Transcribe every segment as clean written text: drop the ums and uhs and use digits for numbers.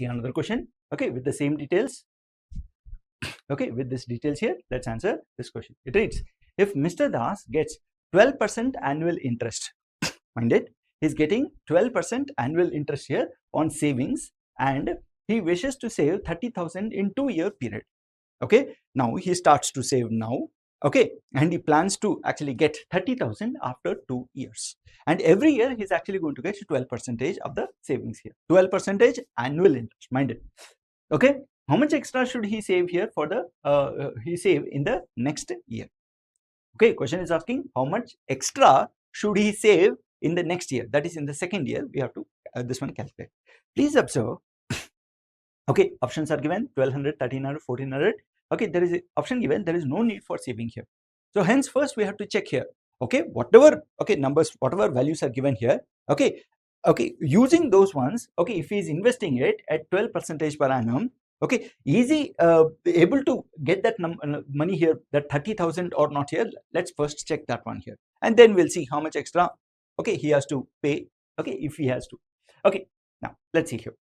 see another question, okay, with the same details. Okay, with these details here, let's answer this question. It reads, if Mr. Das gets 12% annual interest, mind it, he's getting 12% annual interest here on savings, and he wishes to save 30,000 in 2-year period. Okay, now he starts to save now, okay, and he plans to actually get 30,000 after 2 years, and every year he's actually going to get 12% of the savings here, 12% annual interest, mind it. Okay, how much extra should he save here for the he save in the next year? Okay, question is asking how much extra should he save in the next year, that is in the second year. We have to this one calculate. Please observe, okay, options are given 1200, 1300, 1400. Okay, there is an option given, there is no need for saving here. So hence first we have to check here, okay, whatever, okay, numbers, whatever values are given here, okay, using those ones, okay, if he is investing it at 12% per annum, okay, is he able to get that money here, that 30,000 or not here? Let's first check that one here, and then we'll see how much extra, okay, he has to pay, okay, if he has to. Okay, now let's see here.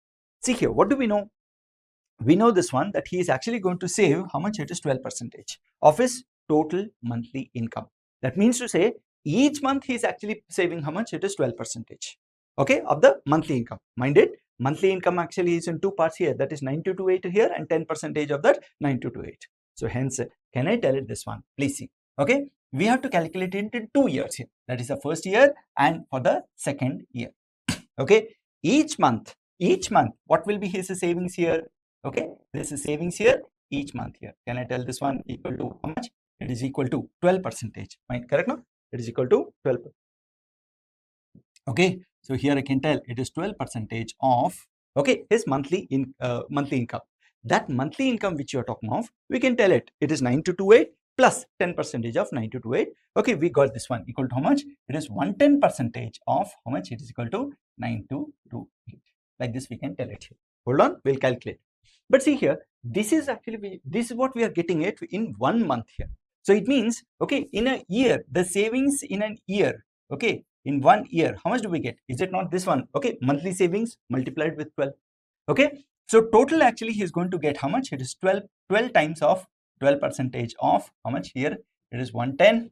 See here, what do we know? We know this one, that he is actually going to save how much? It is 12% of his total monthly income. That means to say each month he is actually saving how much? It is 12%, okay, of the monthly income. Mind it, monthly income actually is in two parts here, that is 9228 here and 10% of that 9228. So hence, can I tell it this one? Please see, okay, we have to calculate it in 2 years here, that is the first year and for the second year. Okay, each month, what will be his savings here? Okay, this is savings here each month here. Can I tell this one equal to how much? It is equal to 12%. Right, correct now? It is equal to 12. Okay, so here I can tell it is 12% of, okay, his monthly income. That monthly income which you are talking of, we can tell it is 9228 plus 10% of 9228. Okay, we got this one equal to how much? It is 110% of how much? It is equal to 9228. Like this we can tell it here. Hold on, we'll calculate. But see here, this is actually, this is what we are getting it in 1 month here. So it means, okay, in a year, the savings in an year, okay, in 1 year, how much do we get? Is it not this one? Okay, monthly savings multiplied with 12. Okay, so total actually he is going to get how much? It is 12 times of 12% of how much here? It is 110%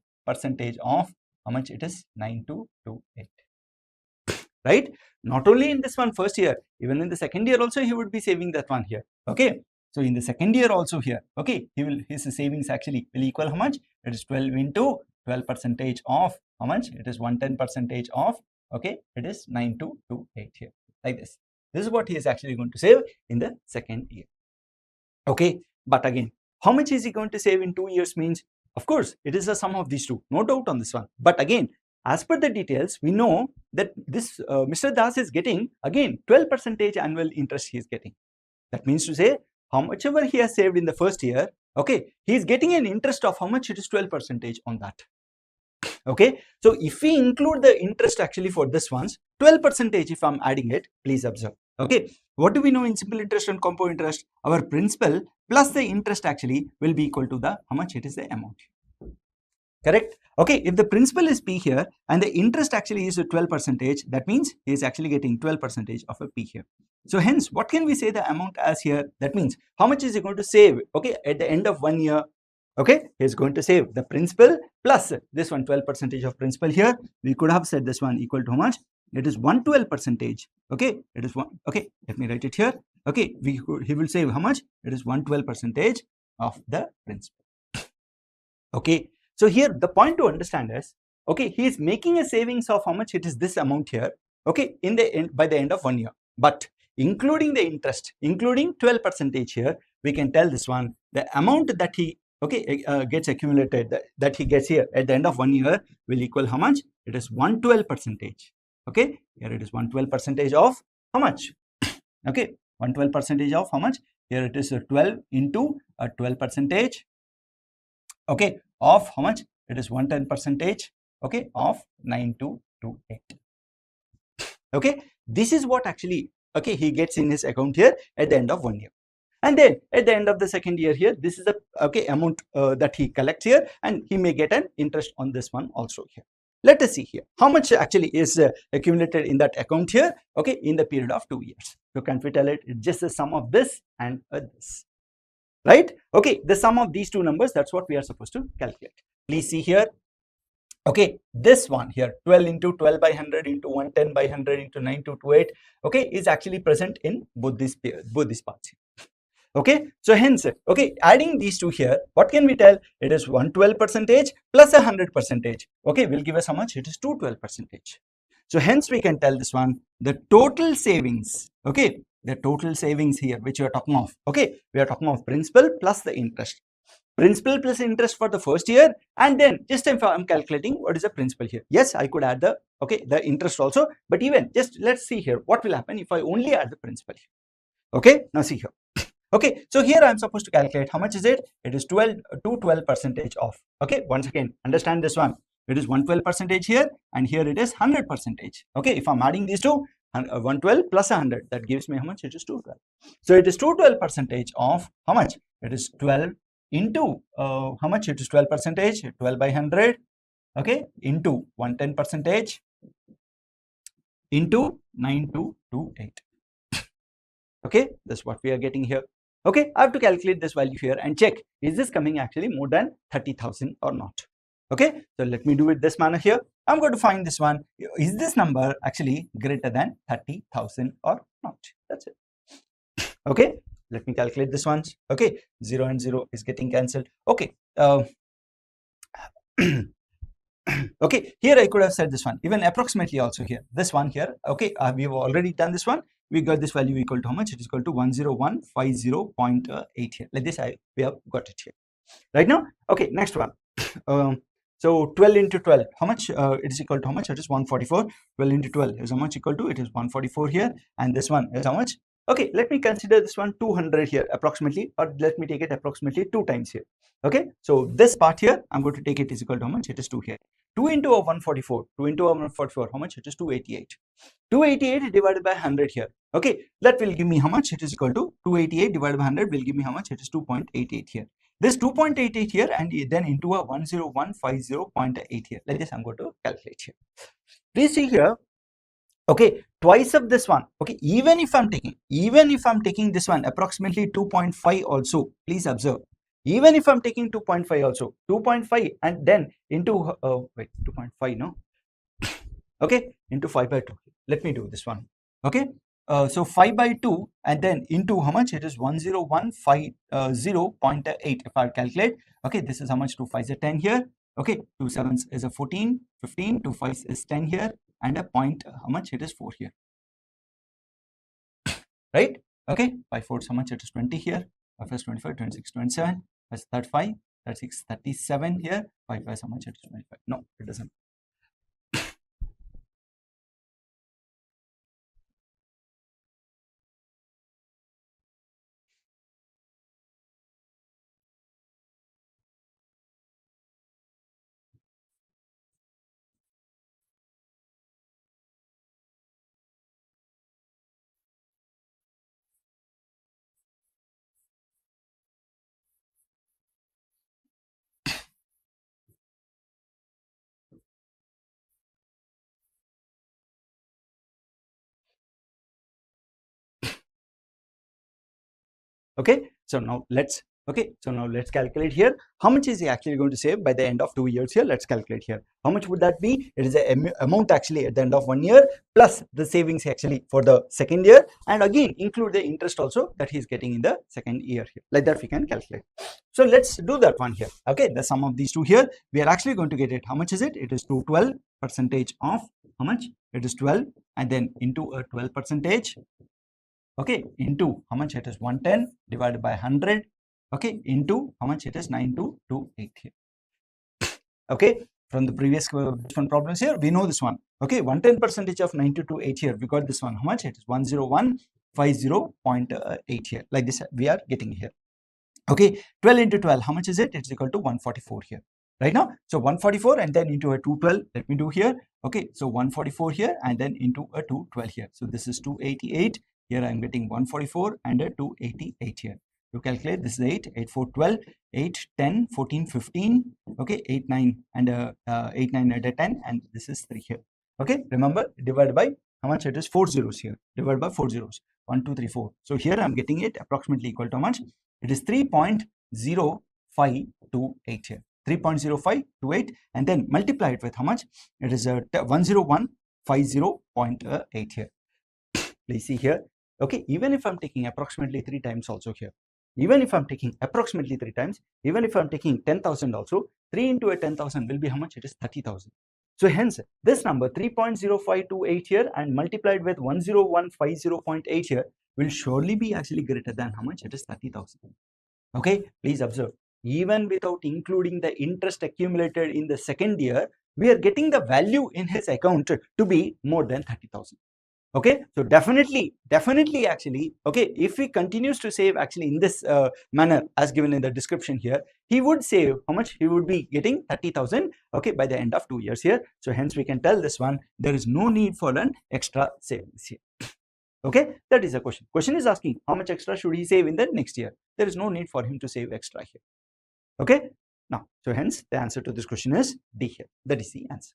of how much? It is 9228. Right? Not only in this one first year, even in the second year also he would be saving that one here. Okay, so in the second year also here, okay, his savings actually will equal how much? It is 12 into 12% of how much? It is 110% of, okay, it is 9228 here, like this. This is what he is actually going to save in the second year. Okay, but again, how much is he going to save in 2 years means? Of course, it is the sum of these two, no doubt on this one. But again, as per the details, we know that this Mr. Das is getting again 12% annual interest he is getting. That means to say, how much ever he has saved in the first year, okay, he is getting an interest of how much? It is 12% on that. Okay, so if we include the interest actually for this one's 12%, if I'm adding it, please observe. Okay, what do we know in simple interest and compound interest? Our principal plus the interest actually will be equal to the how much? It is the amount. Correct? Okay, if the principal is P here and the interest actually is 12%, that means he is actually getting 12% of a P here. So hence, what can we say the amount as here? That means how much is he going to save? Okay, at the end of 1 year, okay, he is going to save the principal plus this one 12% of principal here. We could have said this one equal to how much? It is 112%. Okay, it is one. Okay, let me write it here. Okay, he will save how much? It is 112% of the principal. Okay. So here the point to understand is, okay, he is making a savings of how much? It is this amount here, okay, in the end, by the end of 1 year. But including the interest, including 12% here, we can tell this one, the amount that he, okay, gets accumulated, that he gets here at the end of 1 year will equal how much? It is 112%. Okay, here it is 112% of how much? Okay, 112% of how much? Here it is 12 into 12%. Okay, of how much? It is 110%, okay, of 9228. Okay, this is what actually, okay, he gets in his account here at the end of 1 year. And then at the end of the second year here, this is the, okay, amount that he collects here, and he may get an interest on this one also here. Let us see here how much actually is accumulated in that account here, okay, in the period of 2 years. So can't we tell it? It's just the sum of this and this, right? Okay, the sum of these two numbers, that's what we are supposed to calculate. Please see here. Okay, this one here, 12 into 12 by 100 into 110 by 100 into 9228, okay, is actually present in both these parts here. Okay, so hence, okay, adding these two here, what can we tell? It is 112 percentage plus 100 percentage. Okay, will give us how much? It is 212 percentage. So hence we can tell this one, the total savings, okay, the total savings here which we are talking of, okay, we are talking of principal plus the interest. Principal plus interest for the first year, and then just if I'm calculating what is the principal here. Yes, I could add the, okay, the interest also, but even just let's see here what will happen if I only add the principal here. Okay, now see here. Okay, so here I am supposed to calculate how much is it? It is 12 percentage off. Okay, once again understand this one. It is 112 percentage here, and here it is 100 percentage. Okay, if I'm adding these two, 112 plus 100, that gives me how much? It is 212. So it is 212 percentage of how much? It is 12 into how much? It is 12 percentage, 12 by 100. Okay, into 110 percentage into 9228. Okay, that's what we are getting here. Okay, I have to calculate this value here and check, is this coming actually more than 30,000 or not? Okay, so let me do it this manner here. I'm going to find this one. Is this number actually greater than 30,000 or not? That's it. Okay, let me calculate this one. Okay, 0 and 0 is getting cancelled. Okay, okay, here I could have said this one, even approximately also here, this one here. Okay, we have already done this one. We got this value equal to how much? It is equal to 10150.8 here. Like this, we have got it here right now. Okay, next one. So 12 into 12, how much? It is equal to how much? It is 144. 12 into 12 is how much equal to? It is 144 here, and this one is how much? Okay, let me consider this one 200 here approximately, or let me take it approximately 2 times here. Okay, so this part here I'm going to take it is equal to how much? It is 2 here. 2 into 144, 2 into 144, how much? It is 288. 288 divided by 100 here. Okay, that will give me how much? It is equal to 288 divided by 100 will give me how much? It is 2.88 here. This 2.88 here, and then into a 10150.8 here. Like this I'm going to calculate here. Please see here. Okay, twice of this one. Okay, even if I'm taking this one approximately 2.5 also, please observe, even if I'm taking 2.5 also, 2.5 and then into wait, 2.5 no, okay, into 5 by 2. Let me do this one. Okay, so 5 by 2 and then into how much? It is 10150.8 if I calculate. Okay, this is how much? 2 5s are 10 here. Okay, 2 7s is a 14, 15, 2 5s is 10 here, and a point, how much? It is 4 here, right? Okay, 5 4s, how much? It is 20 here, 5 is 25, 26, 27, that's 35, 36, 37 here, 5 5, how much? It is 25. No, it doesn't. Okay, so now let's calculate here how much is he actually going to save by the end of 2 years here. Let's calculate here how much would that be. It is the amount actually at the end of 1 year plus the savings actually for the second year, and again include the interest also that he is getting in the second year here. Like that we can calculate. So let's do that one here. Okay, the sum of these two here, we are actually going to get it. How much is it? It is 212 percentage of how much? It is 12, and then into a 12 percentage. Okay, into how much? It is 110 divided by 100. Okay, into how much? It is 9228 here. Okay, from the previous problems here, we know this one. Okay, 110 percentage of 9228 here, we got this one. How much? It is 10150.8 here. Like this we are getting here. Okay, 12 into 12, how much is it? It's equal to 144 here right now. So 144 and then into a 212. Let me do here. Okay, so 144 here and then into a 212 here. So this is 288. Here I am getting 144 and a 288 here. You calculate, this is 8, 8, 4, 12, 8, 10, 14, 15, okay, 8, 9 and 8, 9 and 10, and this is 3 here. Okay, remember, divided by how much? It is 4 zeros here, divided by 4 zeros, 1, 2, 3, 4. So here I am getting it approximately equal to how much? It is 3.0528 here, 3.0528, and then multiply it with how much? It is 10150.8 here. Please see here. Okay, even if I'm taking approximately 3 times also here, even if I'm taking approximately 3 times, even if I'm taking 10,000 also, 3 into a 10,000 will be how much? It is 30,000. So hence this number 3.0528 here and multiplied with 10150.8 here will surely be actually greater than how much? It is 30,000. Okay, please observe, even without including the interest accumulated in the second year, we are getting the value in his account to be more than 30,000. Okay, so definitely actually, okay, if he continues to save actually in this manner as given in the description here, he would save how much? He would be getting 30,000, okay, by the end of 2 years here. So hence we can tell this one, there is no need for an extra savings here. Okay, that is the question is asking how much extra should he save in the next year. There is no need for him to save extra here. Okay, now so hence the answer to this question is D here. That is the answer.